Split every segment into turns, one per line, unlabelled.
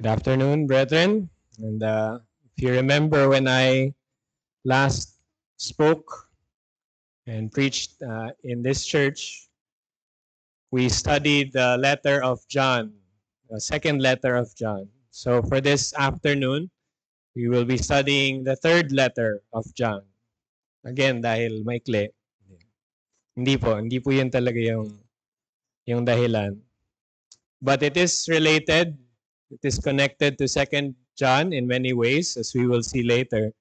Good afternoon, brethren. And if you remember when I last spoke and preached in this church, we studied the letter of John, the second letter of John. So for this afternoon, we will be studying the third letter of John. Again, dahil maikli. Hindi po yun talaga yung dahilan. But it is related, it is connected to second John in many ways, as we will see later.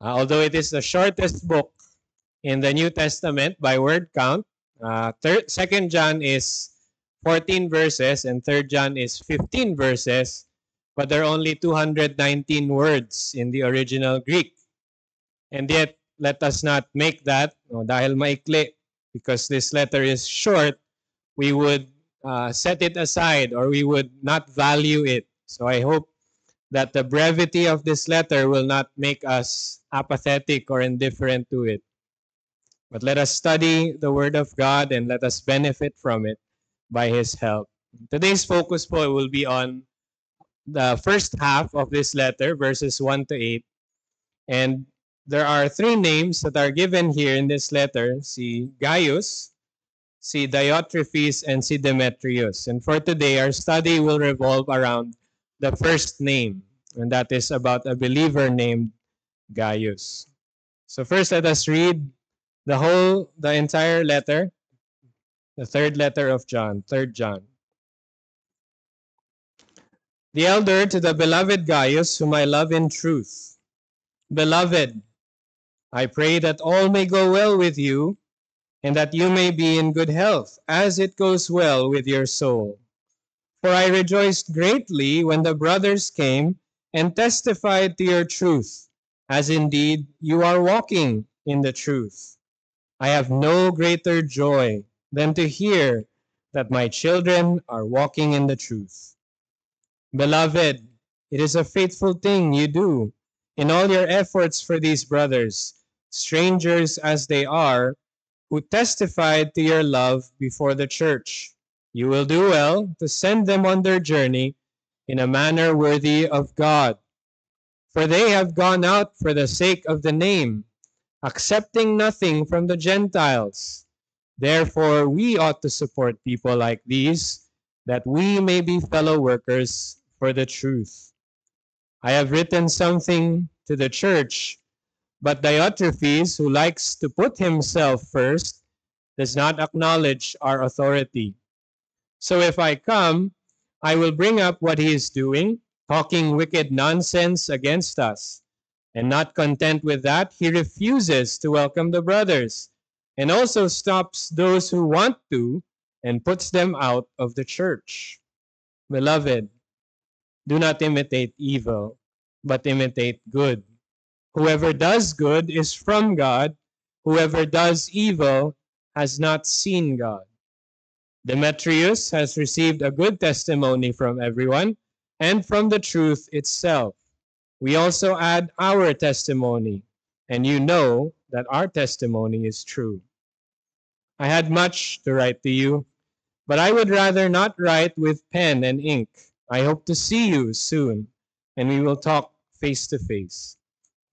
Although it is the shortest book in the New Testament by word count, Second John is 14 verses and Third John is 15 verses, but there are only 219 words in the original Greek. And yet, let us not make that, no, dahil maikli, because this letter is short, we would set it aside or we would not value it. So I hope that the brevity of this letter will not make us apathetic or indifferent to it. But let us study the Word of God and let us benefit from it by His help. Today's focus po will be on the first half of this letter, verses 1 to 8. And there are three names that are given here in this letter, si Gaius, si Diotrephes, and si Demetrius. And for today, our study will revolve around the first name, and that is about a believer named Gaius. So first, let us read the entire letter, the third letter of John, 3rd John. The elder to the beloved Gaius, whom I love in truth. Beloved, I pray that all may go well with you, and that you may be in good health, as it goes well with your soul. For I rejoiced greatly when the brothers came and testified to your truth, as indeed you are walking in the truth. I have no greater joy than to hear that my children are walking in the truth. Beloved, it is a faithful thing you do in all your efforts for these brothers, strangers as they are, who testified to your love before the church. You will do well to send them on their journey in a manner worthy of God. For they have gone out for the sake of the name, accepting nothing from the Gentiles. Therefore, we ought to support people like these, that we may be fellow workers for the truth. I have written something to the church, but Diotrephes, who likes to put himself first, does not acknowledge our authority. So if I come, I will bring up what he is doing, talking wicked nonsense against us. And not content with that, he refuses to welcome the brothers, and also stops those who want to, and puts them out of the church. Beloved, do not imitate evil, but imitate good. Whoever does good is from God. Whoever does evil has not seen God. Demetrius has received a good testimony from everyone and from the truth itself. We also add our testimony, and you know that our testimony is true. I had much to write to you, but I would rather not write with pen and ink. I hope to see you soon, and we will talk face to face.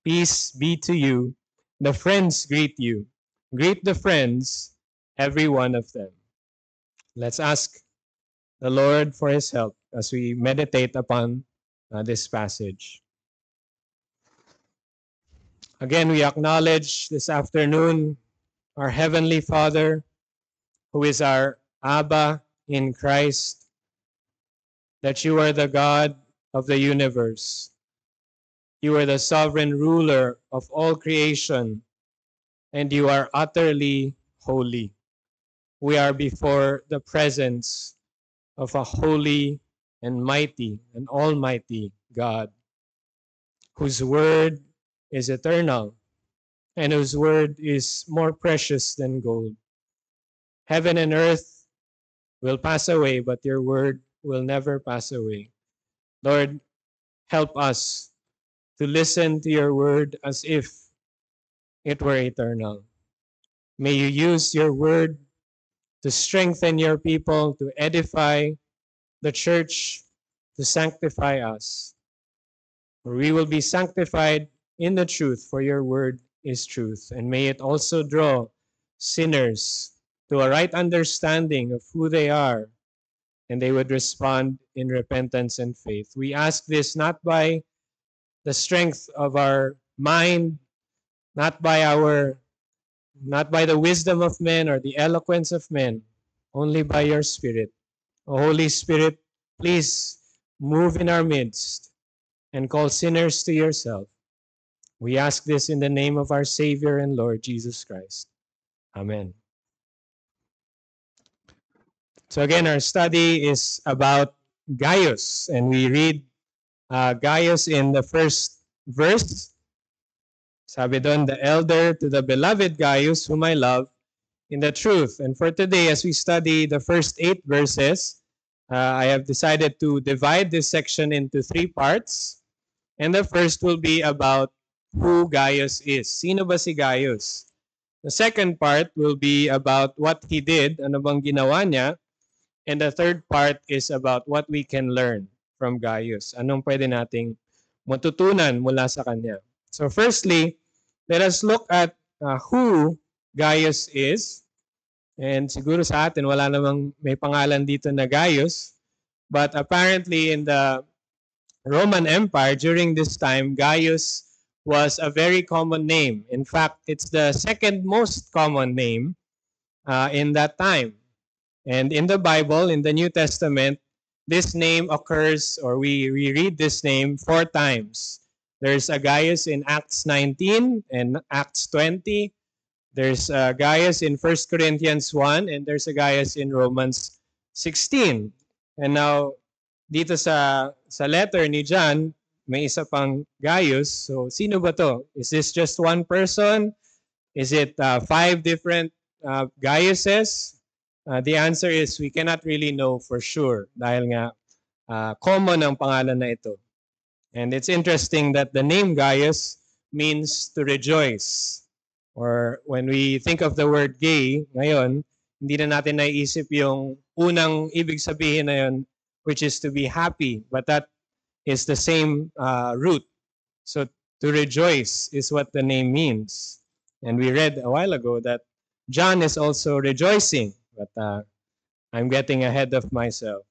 Peace be to you. The friends greet you. Greet the friends, every one of them. Let's ask the Lord for his help as we meditate upon this passage. Again, we acknowledge this afternoon our Heavenly Father, who is our Abba in Christ, that you are the God of the universe. You are the sovereign ruler of all creation, and you are utterly holy. We are before the presence of a holy and mighty and almighty God, whose word is eternal and whose word is more precious than gold. Heaven and earth will pass away, but your word will never pass away. Lord, help us to listen to your word as if it were eternal. May you use your word to strengthen your people, to edify the church, to sanctify us. For we will be sanctified in the truth, for your word is truth. And may it also draw sinners to a right understanding of who they are, and they would respond in repentance and faith. We ask this not by the strength of our mind, not by the wisdom of men or the eloquence of men, only by your Spirit. O Holy Spirit, please move in our midst and call sinners to yourself. We ask this in the name of our Savior and Lord Jesus Christ. Amen. So again, our study is about Gaius, and we read Gaius in the first verse. Sabi doon, the elder to the beloved Gaius, whom I love in the truth. And for today, as we study the first 8 verses, I have decided to divide this section into 3 parts. And the first will be about who Gaius is. Sino ba si Gaius? The second part will be about what he did, ano bang ginawa niya. And the third part is about what we can learn from Gaius. Anong pwede nating matutunan mula sa kanya. So firstly, let us look at who Gaius is. And siguro sa atin, wala namang may pangalan dito na Gaius. But apparently in the Roman Empire, during this time, Gaius was a very common name. In fact, it's the second most common name in that time. And in the Bible, in the New Testament, this name occurs, or we read this name 4 times. There's a Gaius in Acts 19 and Acts 20. There's a Gaius in 1 Corinthians 1, and there's a Gaius in Romans 16. And now, dito sa letter ni John, may isa pang Gaius. So, sino ba to? Is this just one person? Is it 5 different Gaiuses? The answer is we cannot really know for sure dahil nga common ang pangalan na ito. And it's interesting that the name Gaius means to rejoice. Or when we think of the word gay, ngayon, hindi na natin naiisip yung unang ibig sabihin na yun, which is to be happy. But that is the same root. So to rejoice is what the name means. And we read a while ago that John is also rejoicing. But I'm getting ahead of myself.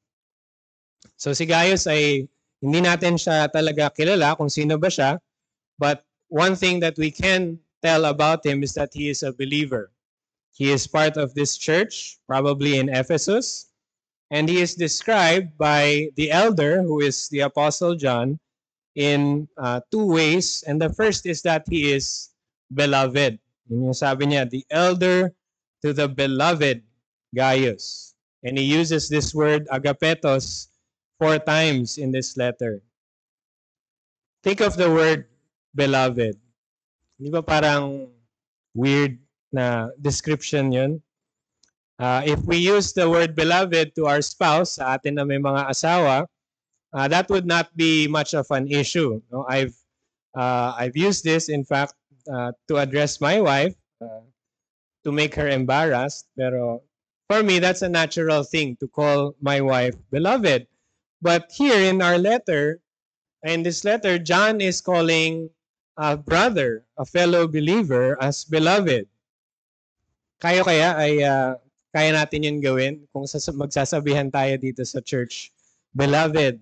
So si Gaius ay hindi natin siya talaga kilala kung sino ba siya. But one thing that we can tell about him is that he is a believer. He is part of this church, probably in Ephesus. And he is described by the elder, who is the Apostle John, in 2 ways. And the first is that he is beloved. Yung sabi niya, the elder to the beloved Gaius. And he uses this word agapetos 4 times in this letter. Think of the word beloved. Di ba parang weird na description yun? If we use the word beloved to our spouse, sa atin na may mga asawa, that would not be much of an issue. No? I've used this, in fact, to address my wife, to make her embarrassed. Pero for me, that's a natural thing to call my wife beloved. But here in our letter, in this letter, John is calling a brother, a fellow believer, as beloved. Kaya natin yun gawin kung magsasabihan tayo dito sa church, beloved.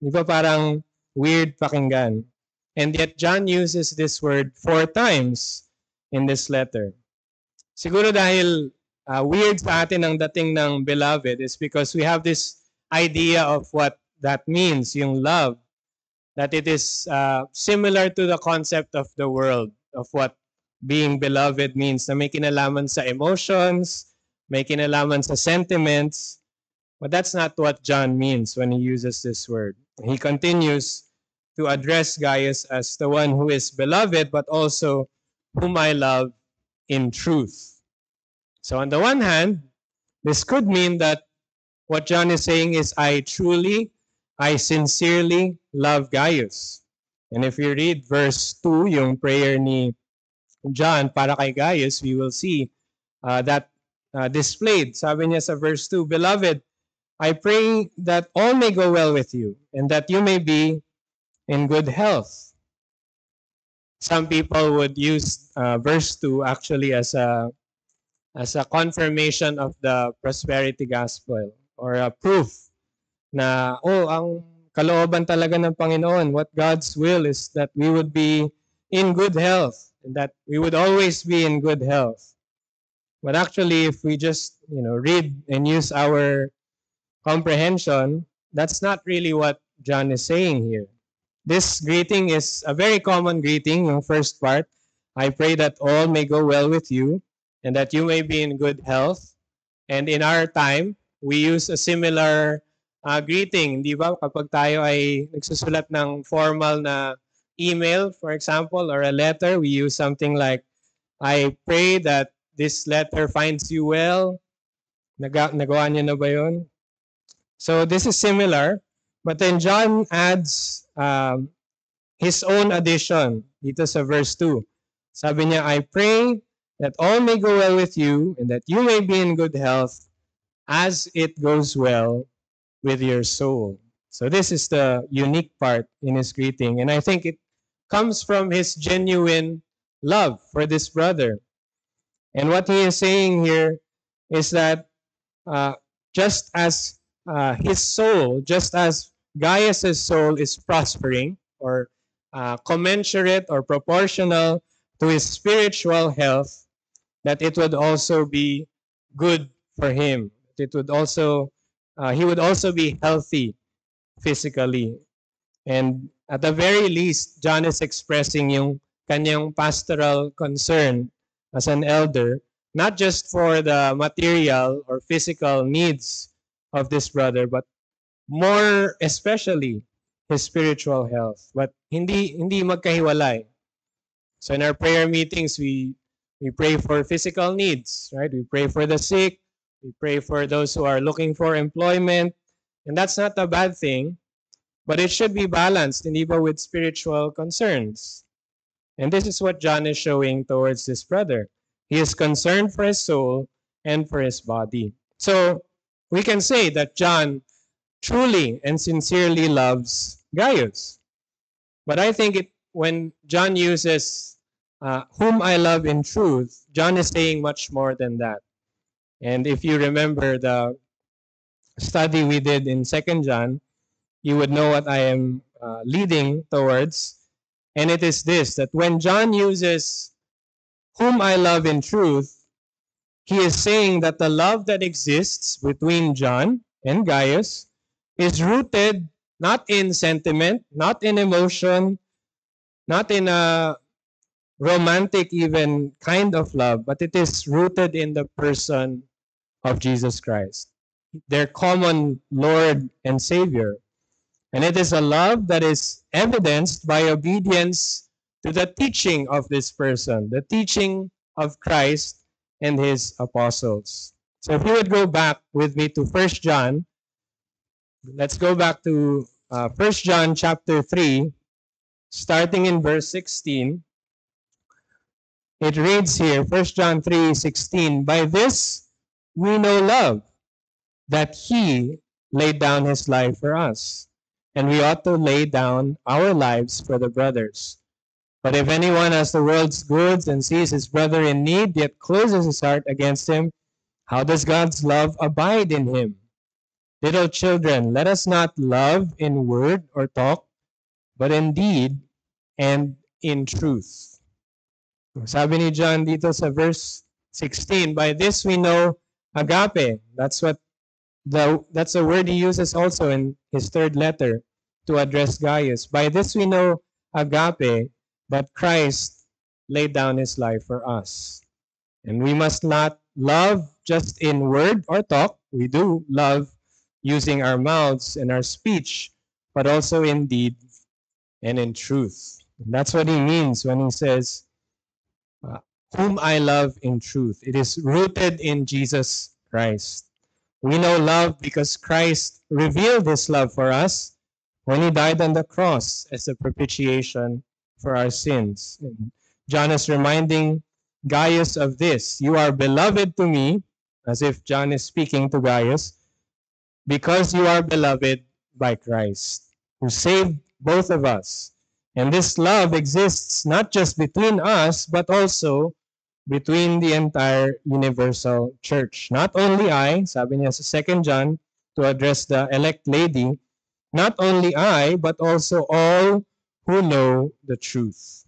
Di ba parang weird pakinggan? And yet John uses this word 4 times in this letter. Siguro dahil weird sa atin ang dating ng beloved is because we have this idea of what that means, yung love. That it is similar to the concept of the world, of what being beloved means, na may kinalaman sa emotions, may kinalaman sa sentiments. But that's not what John means when he uses this word. He continues to address Gaius as the one who is beloved, but also whom I love in truth. So on the one hand, this could mean that what John is saying is, I sincerely love Gaius. And if you read verse 2, yung prayer ni John para kay Gaius, we will see that displayed. Sabi niya sa verse 2, Beloved, I pray that all may go well with you, and that you may be in good health. Some people would use verse 2 actually as a confirmation of the prosperity gospel, or a proof na, ang kalooban talaga ng Panginoon, what God's will is that we would be in good health, and that we would always be in good health. But actually, if we just read and use our comprehension, that's not really what John is saying here. This greeting is a very common greeting, yung first part. I pray that all may go well with you, and that you may be in good health. And in our time, we use a similar greeting, di ba? Kapag tayo ay nagsusulat ng formal na email, for example, or a letter, we use something like, I pray that this letter finds you well. Nagawa niyo na ba yun? So this is similar, but then John adds his own addition dito sa verse 2. Sabi niya, I pray that all may go well with you, and that you may be in good health as it goes well with your soul. So this is the unique part in his greeting, and I think it comes from his genuine love for this brother. And what he is saying here is that just as his soul, just as Gaius' soul is prospering, or commensurate or proportional to his spiritual health, that it would also be good for him. It would also, he would also be healthy physically. And at the very least, John is expressing yung kanyang pastoral concern as an elder, not just for the material or physical needs of this brother, but more especially his spiritual health. But hindi magkahiwalay. So in our prayer meetings, we pray for physical needs, right? We pray for the sick, we pray for those who are looking for employment, and that's not a bad thing, but it should be balanced, hindi ba, with spiritual concerns. And this is what John is showing towards this brother. He is concerned for his soul and for his body. So we can say that John truly and sincerely loves Gaius. But I think when John uses whom I love in truth, John is saying much more than that. And if you remember the study we did in 2 John, you would know what I am leading towards. And it is this, that when John uses whom I love in truth, he is saying that the love that exists between John and Gaius is rooted not in sentiment, not in emotion, not in a romantic even kind of love, but it is rooted in the person of Jesus Christ, their common Lord and Savior. And it is a love that is evidenced by obedience to the teaching of this person, the teaching of Christ and his apostles. So if you would go back with me to 1 John, let's go back to 1 John chapter 3, starting in verse 16. It reads here, 1 John 3:16, by this we know love, that he laid down his life for us, and we ought to lay down our lives for the brothers. But if anyone has the world's goods and sees his brother in need, yet closes his heart against him, how does God's love abide in him? Little children, let us not love in word or talk, but in deed and in truth. Sabi ni John dito sa verse 16, by this we know agape. That's a word he uses also in his third letter to address Gaius. By this we know agape, that Christ laid down his life for us. And we must not love just in word or talk. We do love using our mouths and our speech, but also in deed and in truth. And that's what he means when he says, whom I love in truth. It is rooted in Jesus Christ. We know love because Christ revealed his love for us when he died on the cross as a propitiation for our sins. And John is reminding Gaius of this. You are beloved to me, as if John is speaking to Gaius, because you are beloved by Christ, who saved both of us. And this love exists not just between us, but also between the entire universal church. Not only I, sabi niya sa 2 John, to address the elect lady, not only I, but also all who know the truth.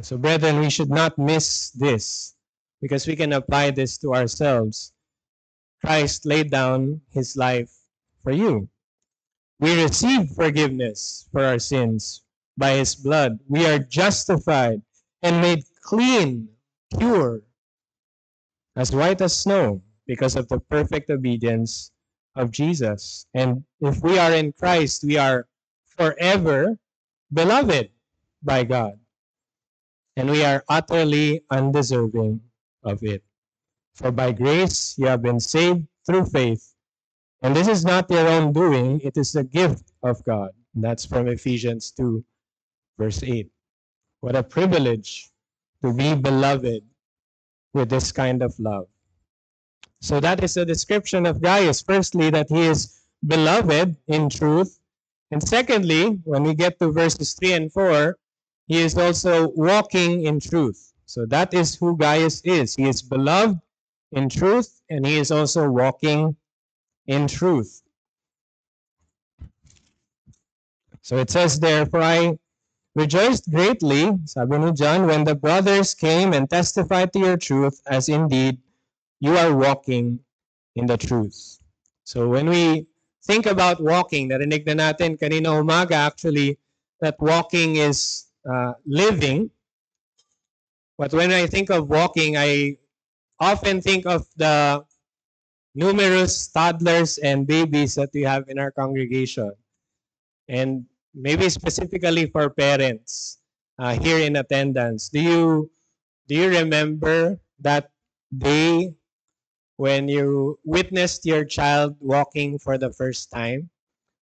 So brethren, we should not miss this, because we can apply this to ourselves. Christ laid down his life for you. We receive forgiveness for our sins by his blood. We are justified and made clean, pure, as white as snow because of the perfect obedience of Jesus. And if we are in Christ, we are forever beloved by God. And we are utterly undeserving of it. For by grace you have been saved through faith. And this is not your own doing, it is the gift of God. And that's from Ephesians 2, verse 8. What a privilege to be beloved with this kind of love. So that is the description of Gaius. Firstly, that he is beloved in truth. And secondly, when we get to verses 3 and 4, he is also walking in truth. So that is who Gaius is. He is beloved in truth, and he is also walking in truth. So it says there, for I rejoiced greatly, sabi ni John, when the brothers came and testified to your truth, as indeed you are walking in the truth. So when we think about walking, narinig na natin kanina umaga actually, that walking is living. But when I think of walking, I often think of the numerous toddlers and babies that we have in our congregation. And maybe specifically for parents here in attendance. Do you remember that day when you witnessed your child walking for the first time?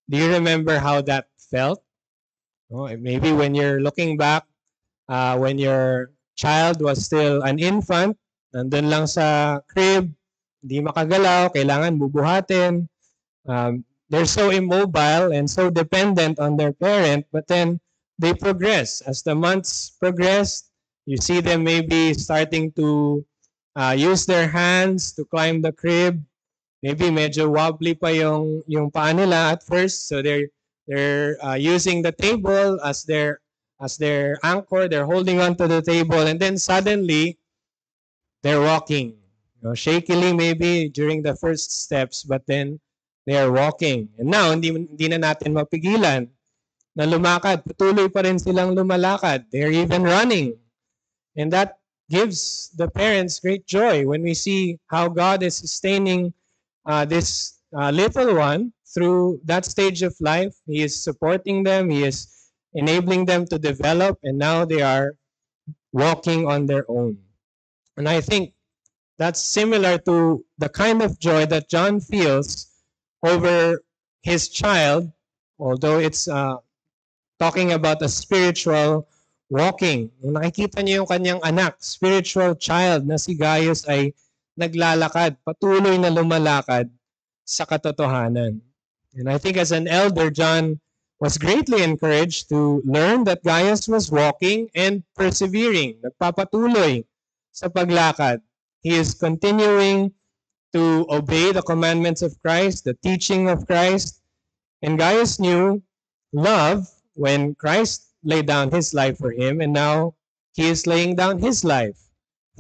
Do you remember how that felt? Oh, maybe when you're looking back, when your child was still an infant, nandun lang sa crib, hindi makagalaw, kailangan bubuhatin. They're so immobile and so dependent on their parent, but then they progress. As the months progress, you see them maybe starting to use their hands to climb the crib. Maybe medyo wobbly pa yung paa nila at first, so they're using the table as their anchor. They're holding on to the table, and then suddenly they're walking. Shakily maybe during the first steps, but then they are walking. And now, hindi na natin mapigilan na lumakad. Patuloy pa rin silang lumalakad. They're even running. And that gives the parents great joy when we see how God is sustaining this little one through that stage of life. He is supporting them. He is enabling them to develop. And now they are walking on their own. And I think that's similar to the kind of joy that John feels over his child, although it's talking about a spiritual walking. Nung nakikita niyo yung kanyang anak, spiritual child na si Gaius ay naglalakad, patuloy na lumalakad sa katotohanan. And I think as an elder, John was greatly encouraged to learn that Gaius was walking and persevering, nagpapatuloy sa paglakad. He is continuing to obey the commandments of Christ, the teaching of Christ. And Gaius knew love when Christ laid down his life for him, and now he is laying down his life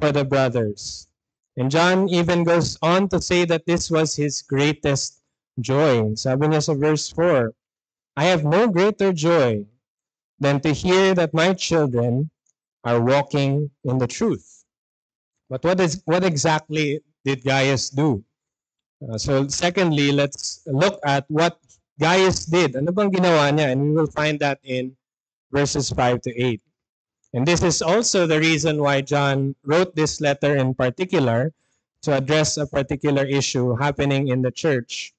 for the brothers. And John even goes on to say that this was his greatest joy. Sabi niya sa verse 4, I have no greater joy than to hear that my children are walking in the truth. But what exactly did Gaius do? So secondly, let's look at what Gaius did. Ano bang ginawa niya? And we will find that in verses 5 to 8. And this is also the reason why John wrote this letter in particular, to address a particular issue happening in the church.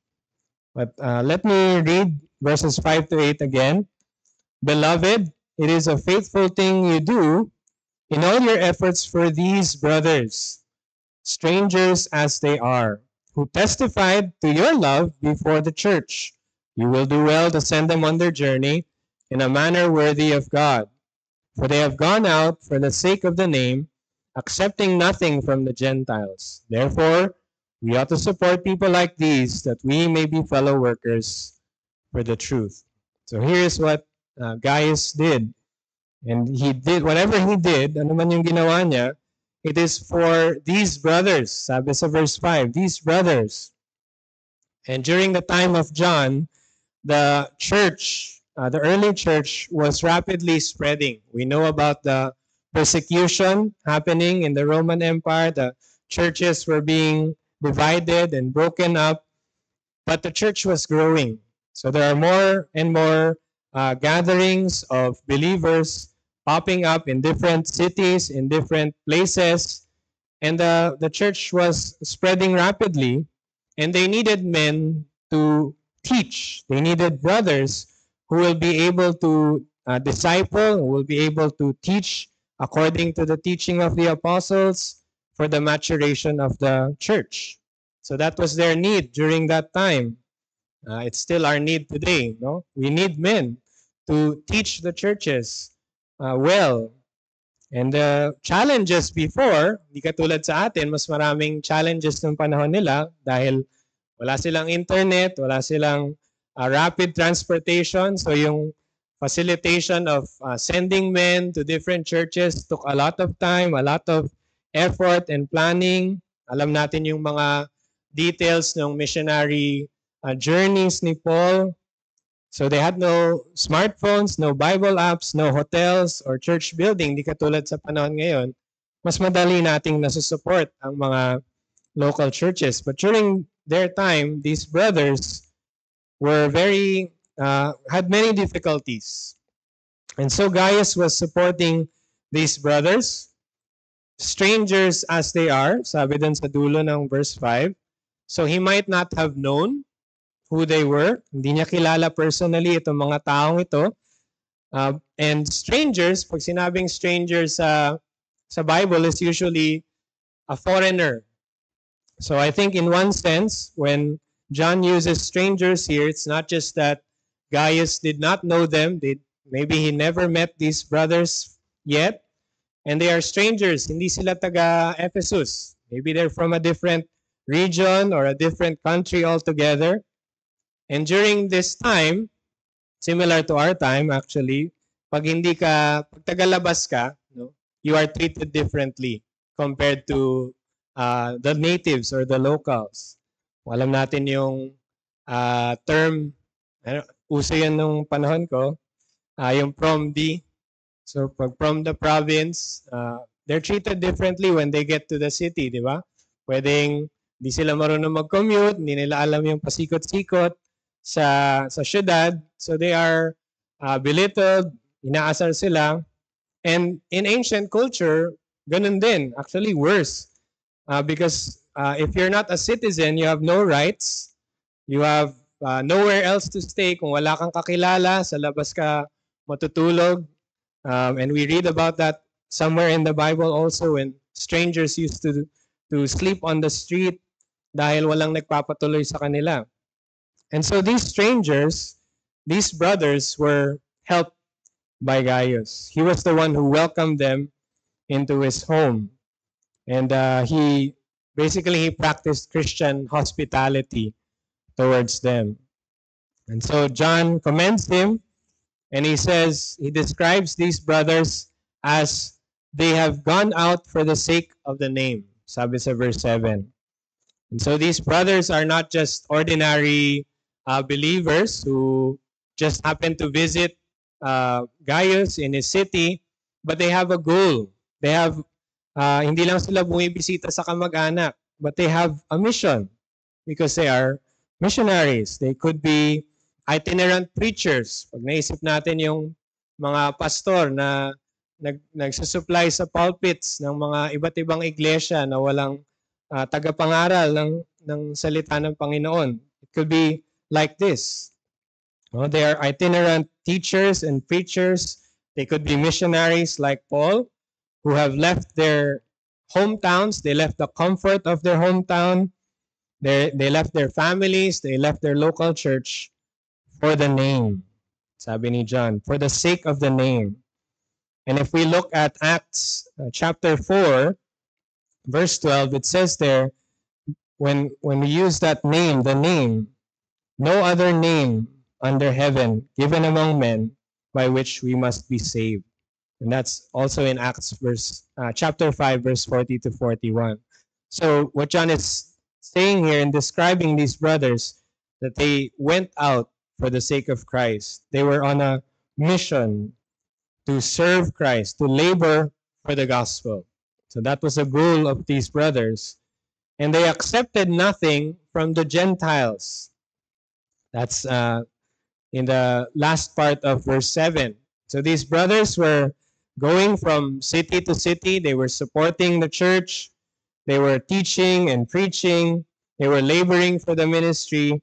But let me read verses 5 to 8 again. Beloved, it is a faithful thing you do in all your efforts for these brothers, strangers as they are, who testified to your love before the church. You will do well to send them on their journey in a manner worthy of God. For they have gone out for the sake of the name, accepting nothing from the Gentiles. Therefore, we ought to support people like these, that we may be fellow workers for the truth. So here's what Gaius did. And he did, whatever he did, ano man yung ginawa niya, it is for these brothers. Sabi sa verse 5, these brothers. And during the time of John, the church, the early church was rapidly spreading. We know about the persecution happening in the Roman Empire. The churches were being divided and broken up, but the church was growing. So there are more and more gatherings of believers popping up in different cities, in different places, and the church was spreading rapidly, and they needed men to teach. They needed brothers who will be able to disciple, who will be able to teach according to the teaching of the apostles for the maturation of the church. So that was their need during that time. It's still our need today. No, we need men to teach the churches well. And the challenges before, di katulad sa atin, mas maraming challenges ng panahon nila dahil wala silang internet, wala silang rapid transportation. So yung facilitation of sending men to different churches took a lot of time, a lot of effort and planning. Alam natin yung mga details ng missionary journeys ni Paul. So they had no smartphones, no Bible apps, no hotels or church building. Di katulad sa panahon ngayon, mas madali nating nasusupport ang mga local churches. But during their time, these brothers were had many difficulties. And so Gaius was supporting these brothers, strangers as they are, sabi dun sa dulo ng verse 5. So he might not have known who they were. Hindi niya kilala personally itong mga taong ito. And strangers, pag sinabing strangers sa Bible is usually a foreigner. So I think in one sense, when John uses strangers here, it's not just that Gaius did not know them. Maybe he never met these brothers yet. And they are strangers. Hindi sila taga Ephesus. Maybe they're from a different region or a different country altogether. And during this time, similar to our time actually, pag tagalabas ka, no, you are treated differently compared to the natives or the locals. Alam natin yung term, uso yan nung panahon ko, yung PROMD. So pag from the province, they're treated differently when they get to the city, di ba? Pwedeng di sila marunong mag-commute, hindi nila alam yung pasikot-sikot sa syudad. So they are belittled, inaasar sila. And in ancient culture, ganun din. Actually worse. Because if you're not a citizen, you have no rights. You have nowhere else to stay. Kung wala kang kakilala, sa labas ka matutulog. And we read about that somewhere in the Bible also, when strangers used to sleep on the street dahil walang nagpapatuloy sa kanila. And so these strangers, these brothers were helped by Gaius. He was the one who welcomed them into his home. And he practiced Christian hospitality towards them. And so John commends him, and he describes these brothers as they have gone out for the sake of the name. Sabi sa verse 7. And so these brothers are not just ordinary believers who just happen to visit Gaius in his city, but they have a goal. They have, hindi lang sila bumibisita sa kamag-anak, but they have a mission because they are missionaries. They could be itinerant preachers. Pag naisip natin yung mga pastor na nagsusupply sa pulpits ng mga iba't ibang iglesia na walang tagapangaral ng salita ng Panginoon. It could be like this. They are itinerant teachers and preachers. They could be missionaries like Paul, who have left their hometowns. They left the comfort of their hometown, They left their families, they left their local church for the name. Sabi ni John, for the sake of the name. And if we look at Acts chapter 4, verse 12, it says there, when we use that name, the name, no other name under heaven given among men by which we must be saved. And that's also in Acts chapter 5, verse 40 to 41. So what John is saying here in describing these brothers, that they went out for the sake of Christ. They were on a mission to serve Christ, to labor for the gospel. So that was the goal of these brothers. And they accepted nothing from the Gentiles. That's in the last part of verse 7. So these brothers were going from city to city. They were supporting the church. They were teaching and preaching. They were laboring for the ministry.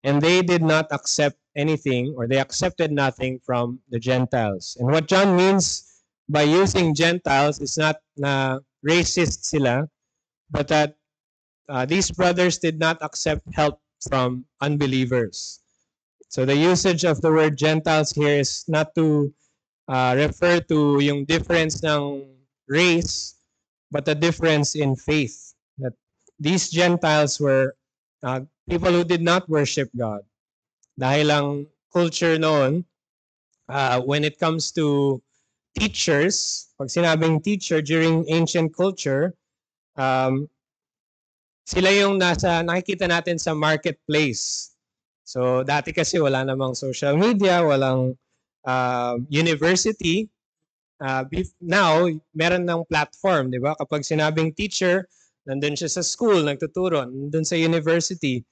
And they did not accept anything, or they accepted nothing from the Gentiles. And what John means by using Gentiles is not na racist sila, but that these brothers did not accept help from unbelievers. So the usage of the word Gentiles here is not to refer to yung difference ng race, but the difference in faith. That these Gentiles were people who did not worship God. Dahil lang culture noon, when it comes to teachers, pag sinabing teacher during ancient culture, sila yung nakikita natin sa marketplace. So dati kasi wala namang social media, walang university. Now, meron ng platform, di ba? Kapag sinabing teacher, nandun siya sa school, nagtuturo, nandun sa university.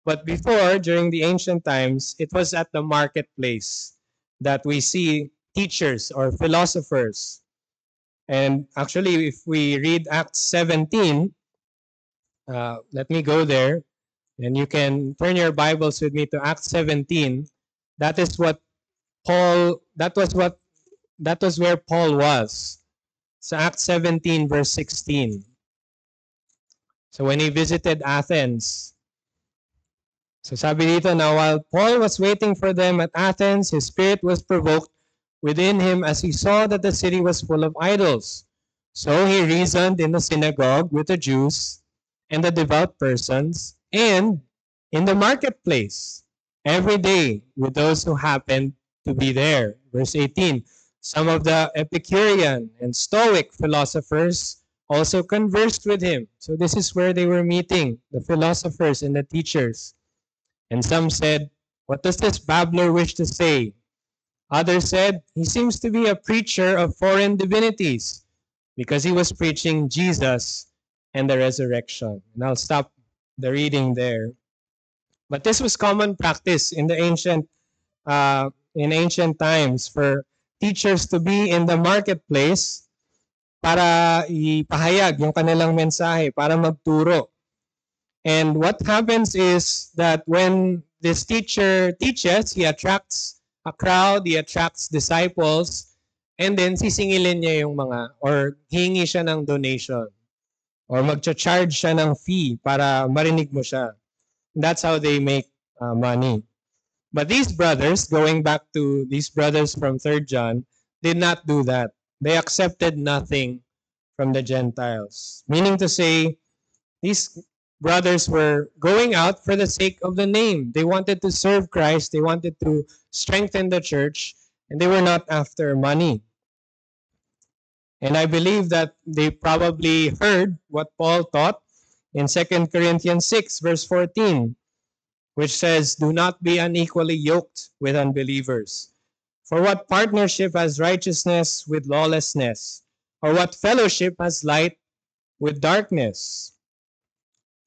But before, during the ancient times, it was at the marketplace that we see teachers or philosophers. And actually, if we read Acts 17, let me go there, and you can turn your Bibles with me to Acts 17. That was where Paul was. So Acts 17, verse 16. So when he visited Athens, so sabi dito, now while Paul was waiting for them at Athens, his spirit was provoked within him as he saw that the city was full of idols. So he reasoned in the synagogue with the Jews and the devout persons, and in the marketplace every day with those who happened to be there. Verse 18, some of the Epicurean and Stoic philosophers also conversed with him. So this is where they were meeting, the philosophers and the teachers. And some said, what does this babbler wish to say? Others said, he seems to be a preacher of foreign divinities, because he was preaching Jesus and the resurrection. And I'll stop the reading there. But this was common practice in the ancient times for teachers to be in the marketplace para ipahayag yung kanilang mensahe, para magturo. And what happens is that when this teacher teaches, he attracts a crowd, he attracts disciples, and then sisingilin niya yung or hingi siya ng donation, or magcha-charge siya ng fee para marinig mo siya. That's how they make money. But these brothers, going back to these brothers from 3 John, did not do that. They accepted nothing from the Gentiles. Meaning to say, these brothers were going out for the sake of the name. They wanted to serve Christ. They wanted to strengthen the church, and they were not after money. And I believe that they probably heard what Paul taught in 2 Corinthians 6, verse 14, which says, do not be unequally yoked with unbelievers. For what partnership has righteousness with lawlessness? Or what fellowship has light with darkness?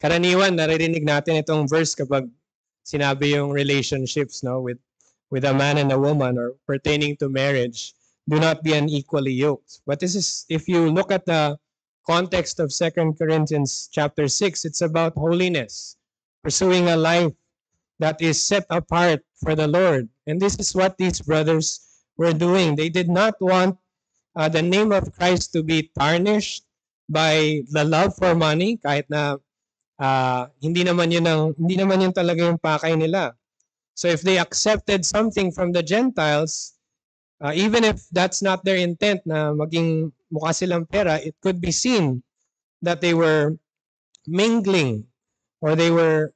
Karaniwan, naririnig natin itong verse kapag sinabi yung relationships, no, with a man and a woman, or pertaining to marriage. Do not be unequally yoked. But this is, if you look at the context of 2 Corinthians chapter 6, it's about holiness, pursuing a life that is set apart for the Lord. And this is what these brothers were doing. They did not want the name of Christ to be tarnished by the love for money, kahit na hindi naman yun talaga yung pakay nila. So if they accepted something from the Gentiles, even if that's not their intent na maging mukha silang pera, it could be seen that they were mingling or they were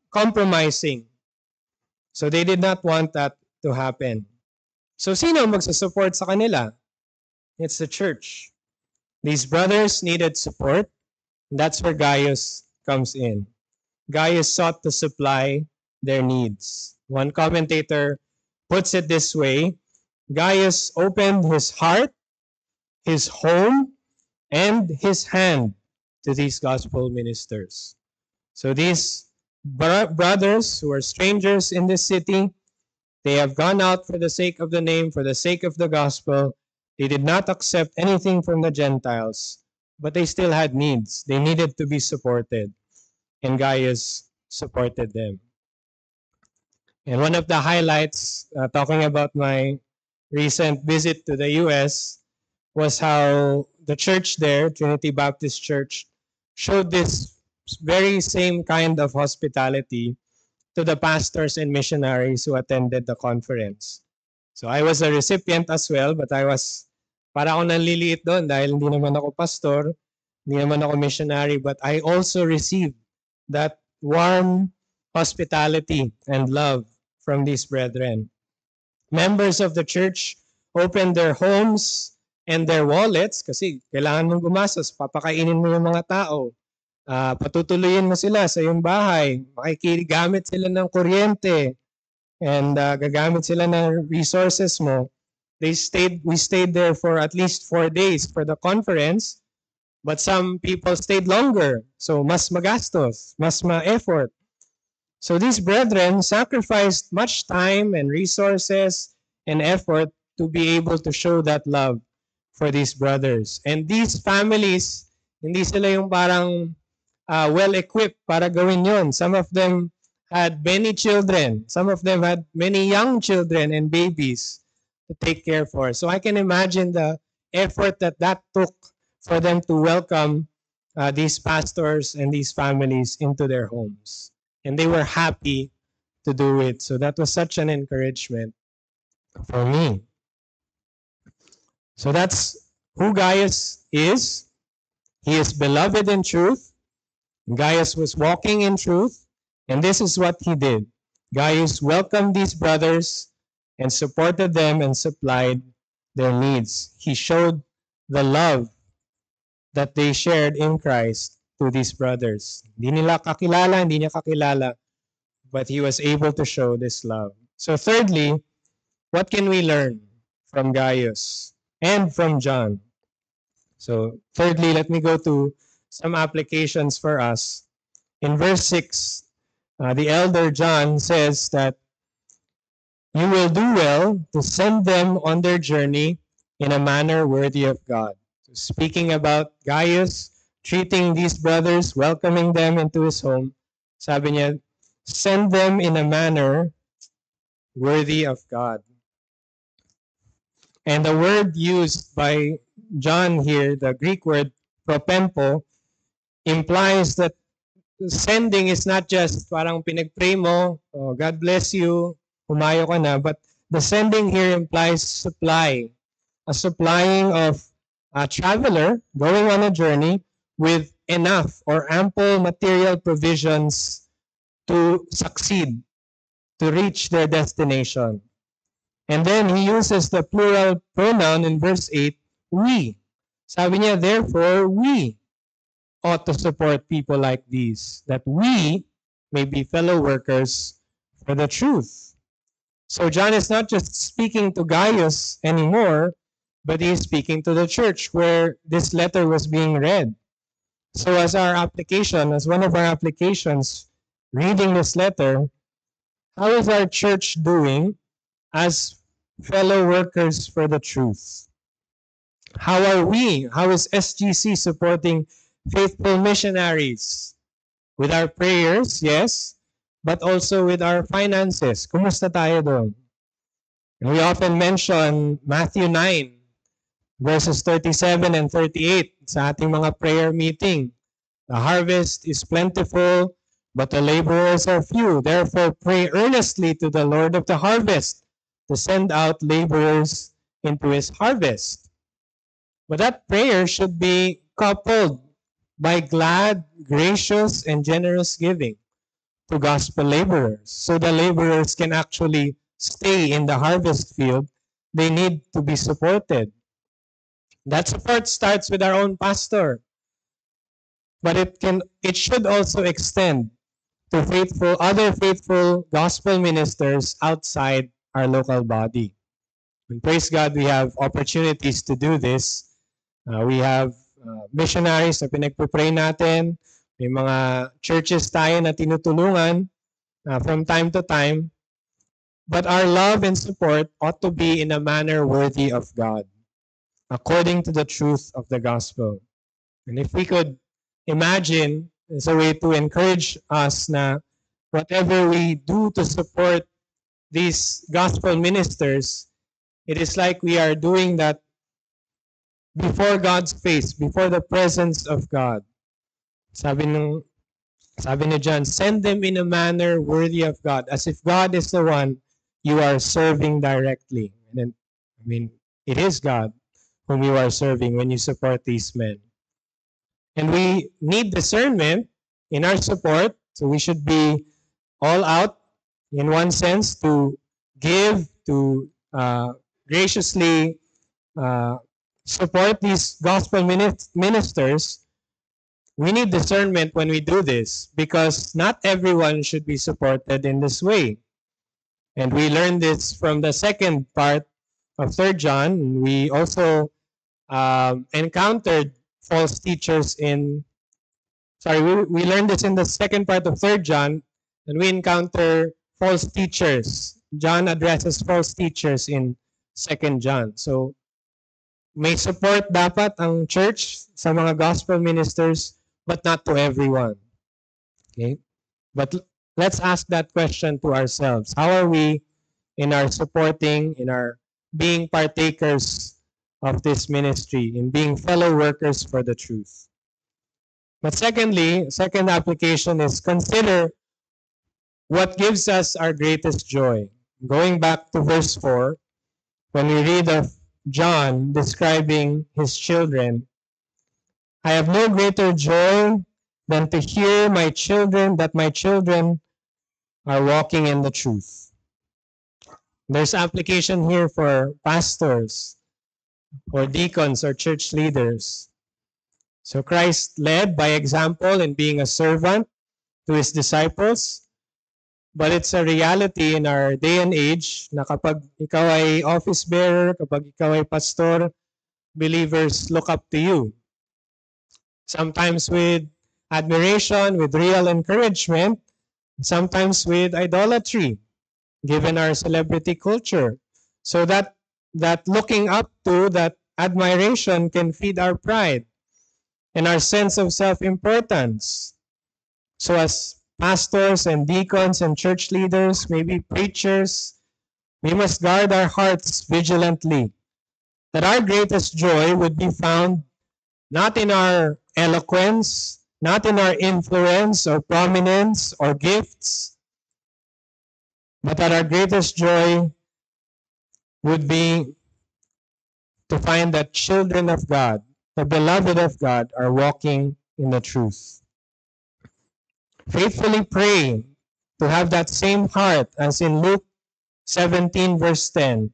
compromising. So they did not want that to happen. So sino magsusupport sa kanila? It's the church. These brothers needed support. That's where Gaius comes in. Gaius sought to supply their needs. One commentator puts it this way: Gaius opened his heart, his home, and his hand to these gospel ministers. So these brothers who are strangers in this city, they have gone out for the sake of the name, for the sake of the gospel. They did not accept anything from the Gentiles, but they still had needs. They needed to be supported, and Gaius supported them. And one of the highlights, talking about my recent visit to the US, was how the church there, Trinity Baptist Church, showed this very same kind of hospitality to the pastors and missionaries who attended the conference. So I was a recipient as well, but I was, para ako nanliliit doon dahil hindi naman ako pastor, hindi naman ako missionary, but I also received that warm hospitality and love from these brethren. Members of the church opened their homes and their wallets kasi kailangan mong gumastos, papakainin mo yung mga tao. Patutuloyin mo sila sa iyong bahay, makikigamit sila ng kuryente, and gagamit sila ng resources mo. We stayed there for at least 4 days for the conference, but some people stayed longer, so mas magastos, mas ma-effort. So these brethren sacrificed much time and resources and effort to be able to show that love for these brothers. And these families, hindi sila yung parang well-equipped para gawin yon. Some of them had many children. Some of them had many young children and babies to take care for. So I can imagine the effort that took for them to welcome these pastors and these families into their homes. And they were happy to do it. So that was such an encouragement for me. So that's who Gaius is. He is beloved in truth. Gaius was walking in truth, and this is what he did. Gaius welcomed these brothers and supported them and supplied their needs. He showed the love that they shared in Christ to these brothers. Hindi niya kakilala, but he was able to show this love. So thirdly, what can we learn from Gaius and from John? So thirdly, let me go to some applications for us. In verse 6, the elder John says that you will do well to send them on their journey in a manner worthy of God. So speaking about Gaius treating these brothers, welcoming them into his home, sabi niya, send them in a manner worthy of God. And the word used by John here, the Greek word propempo, implies that sending is not just parang pinag-pray mo, oh, God bless you, humayo ka na, but the sending here implies supply, a supplying of a traveler going on a journey with enough or ample material provisions to succeed, to reach their destination. And then he uses the plural pronoun in verse 8, we. Sabi niya, therefore, we ought to support people like these, that we may be fellow workers for the truth. So John is not just speaking to Gaius anymore, but he is speaking to the church where this letter was being read. So as one of our applications, reading this letter, how is our church doing as fellow workers for the truth? How is SGC supporting faithful missionaries? With our prayers, yes, but also with our finances. Kumusta tayo doon? And we often mention Matthew 9, verses 37 and 38 sa ating mga prayer meeting. The harvest is plentiful, but the laborers are few. Therefore, pray earnestly to the Lord of the harvest to send out laborers into his harvest. But that prayer should be coupled by glad, gracious, and generous giving to gospel laborers. So the laborers can actually stay in the harvest field. They need to be supported. That support starts with our own pastor, but it should also extend to other faithful gospel ministers outside our local body. And praise God, we have opportunities to do this. We have missionaries na pinagpupray natin. May mga churches tayo na tinutulungan from time to time. But our love and support ought to be in a manner worthy of God, according to the truth of the gospel. And if we could imagine as a way to encourage us na whatever we do to support these gospel ministers, it is like we are doing that before God's face, before the presence of God. Sabi ni John, send them in a manner worthy of God, as if God is the one you are serving directly. And then, it is God whom you are serving when you support these men. And we need discernment in our support, so we should be all out in one sense to give, to graciously support these gospel ministers. We need discernment when we do this because not everyone should be supported in this way. And we learned this from the second part of 3 John. We also encountered false teachers we learned this in the second part of 3 John, and we encounter false teachers. John addresses false teachers in 2 John. So, may support dapat ang church sa mga gospel ministers, but not to everyone. Okay? But let's ask that question to ourselves. How are we in our supporting, in our being partakers of this ministry, in being fellow workers for the truth? But secondly, second application is consider what gives us our greatest joy. Going back to verse 4, when we read of John describing his children, I have no greater joy than to hear that my children are walking in the truth. There's application here for pastors, or deacons, or church leaders. So Christ led by example in being a servant to his disciples. But it's a reality in our day and age na kapag ikaw ay office bearer, kapag ikaw ay pastor, believers look up to you. Sometimes with admiration, with real encouragement, sometimes with idolatry, given our celebrity culture. So that looking up to, that admiration can feed our pride and our sense of self-importance. So as pastors and deacons and church leaders, maybe preachers, we must guard our hearts vigilantly, that our greatest joy would be found not in our eloquence, not in our influence or prominence or gifts, but that our greatest joy would be to find that children of God, the beloved of God, are walking in the truth. Faithfully pray to have that same heart as in Luke 17 verse 10.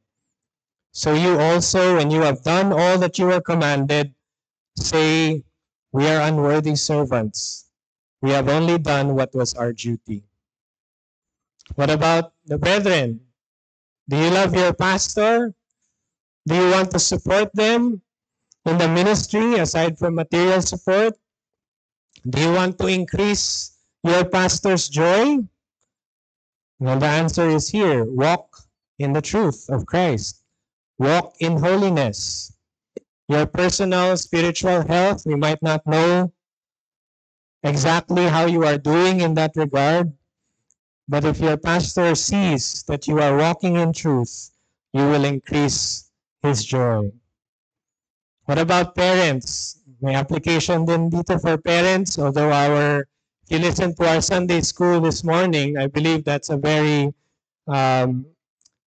So you also, when you have done all that you are commanded, say, we are unworthy servants. We have only done what was our duty. What about the brethren? Do you love your pastor? Do you want to support them in the ministry aside from material support? Do you want to increase your pastor's joy? Well, the answer is here. Walk in the truth of Christ. Walk in holiness. Your personal spiritual health, we might not know exactly how you are doing in that regard, but if your pastor sees that you are walking in truth, you will increase his joy. What about parents? May application din dito for parents, although if you listen to our Sunday school this morning, I believe that's a very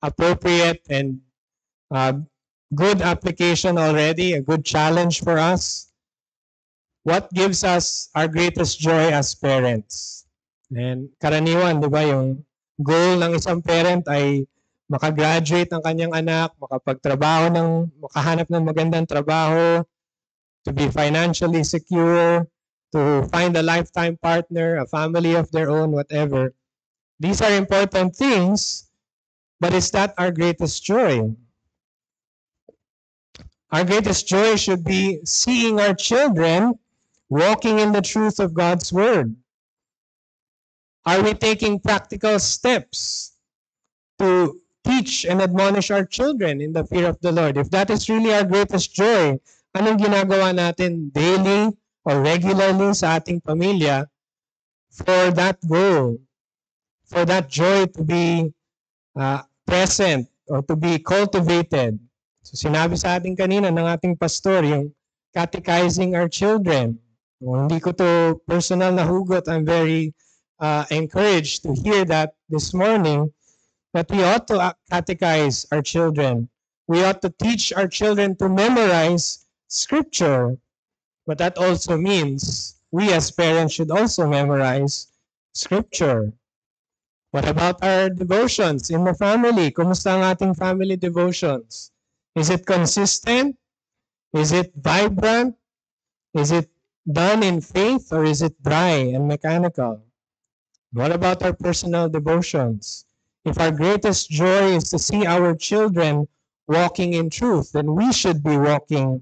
appropriate and good application already, a good challenge for us. What gives us our greatest joy as parents? And karaniwan, di ba, yung goal ng isang parent ay makagraduate ang kanyang anak, makahanap ng magandang trabaho, to be financially secure, to find a lifetime partner, a family of their own, whatever. These are important things, but is that our greatest joy? Our greatest joy should be seeing our children walking in the truth of God's word. Are we taking practical steps to teach and admonish our children in the fear of the Lord? If that is really our greatest joy, anong ginagawa natin daily or regularly sa ating pamilya for that goal, for that joy to be present or to be cultivated? So sinabi sa atin kanina ng ating pastor, yung catechizing our children. Hindi ko to personal na hugot. I'm very encouraged to hear that this morning, that we ought to catechize our children. We ought to teach our children to memorize Scripture. But that also means we as parents should also memorize Scripture. What about our devotions in the family? Kumusta ang ating family devotions? Is it consistent? Is it vibrant? Is it done in faith, or is it dry and mechanical? What about our personal devotions? If our greatest joy is to see our children walking in truth, then we should be walking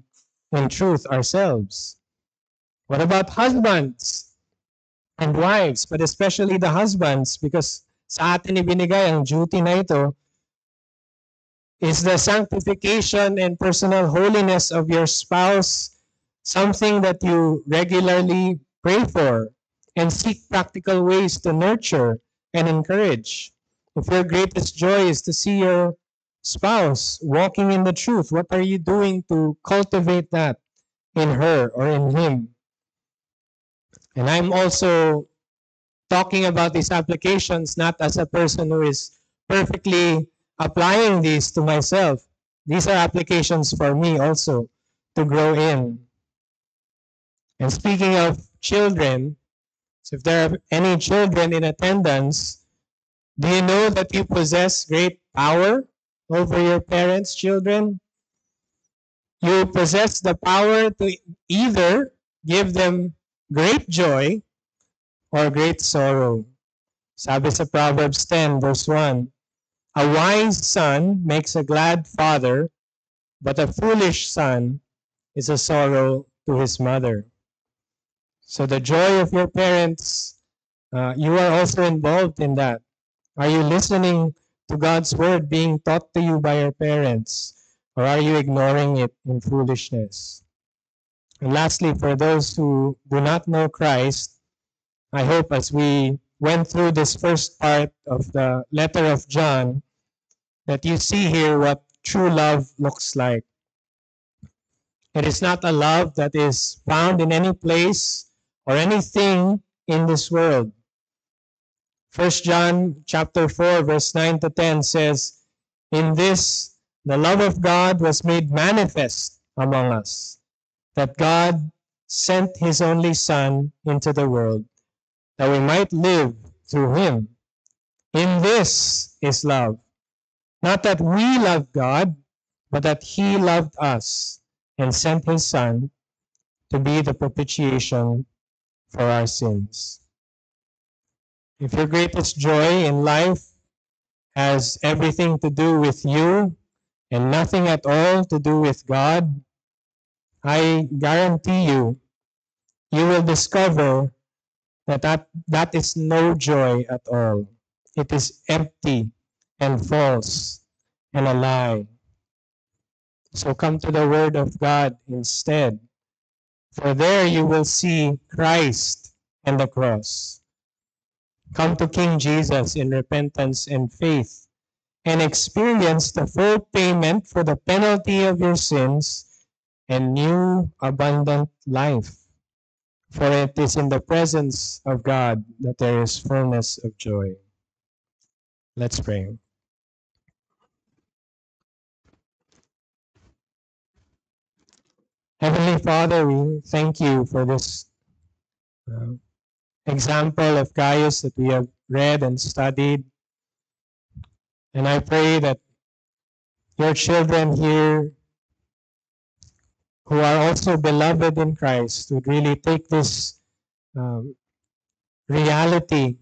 in truth ourselves. What about husbands and wives, but especially the husbands, because sa atin ibinigay ang duty na ito, is the sanctification and personal holiness of your spouse something that you regularly pray for and seek practical ways to nurture and encourage? If your greatest joy is to see your spouse walking in the truth, what are you doing to cultivate that in her or in him? And I'm also talking about these applications not as a person who is perfectly applying these to myself. These are applications for me also to grow in. And speaking of children, so if there are any children in attendance, do you know that you possess great power over your parents' children? You possess the power to either give them great joy or great sorrow. Sabi sa Proverbs 10 verse 1, a wise son makes a glad father, but a foolish son is a sorrow to his mother. So the joy of your parents, you are also involved in that. Are you listening to God's word being taught to you by your parents, or are you ignoring it in foolishness? And lastly, for those who do not know Christ, I hope as we went through this first part of the letter of John, that you see here what true love looks like. It is not a love that is found in any place or anything in this world. 1 John chapter 4 verse 9 to 10 says, in this the love of God was made manifest among us, that God sent his only Son into the world, that we might live through him. In this is love, not that we loved God, but that he loved us and sent his Son to be the propitiation for our sins. If your greatest joy in life has everything to do with you and nothing at all to do with God, I guarantee you, you will discover that is no joy at all. It is empty and false and a lie. So come to the Word of God instead, for there you will see Christ and the cross. Come to King Jesus in repentance and faith, and experience the full payment for the penalty of your sins and new abundant life. For it is in the presence of God that there is fullness of joy. Let's pray. Heavenly Father, we thank you for this uh, example of Gaius that we have read and studied. And I pray that your children here who are also beloved in Christ would really take this um, reality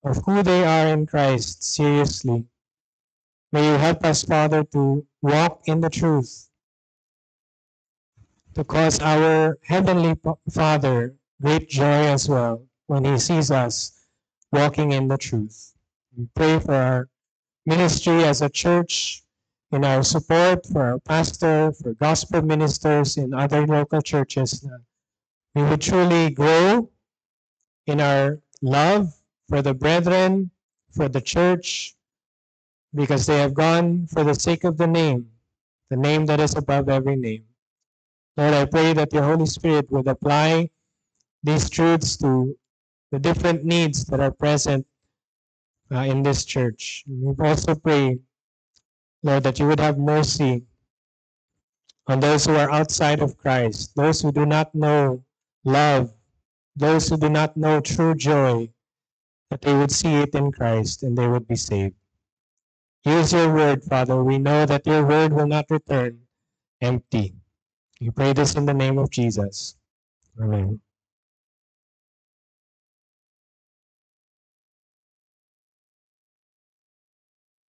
of who they are in Christ seriously. May you help us, Father, to walk in the truth, to cause our Heavenly Father great joy as well when He sees us walking in the truth. We pray for our ministry as a church, in our support for our pastor, for gospel ministers in other local churches. We would truly grow in our love for the brethren, for the church, because they have gone for the sake of the name that is above every name. Lord, I pray that your Holy Spirit would apply these truths to the different needs that are present in this church. We also pray, Lord, that you would have mercy on those who are outside of Christ, those who do not know love, those who do not know true joy, that they would see it in Christ and they would be saved. Use your word, Father. We know that your word will not return empty. We pray this in the name of Jesus. Amen.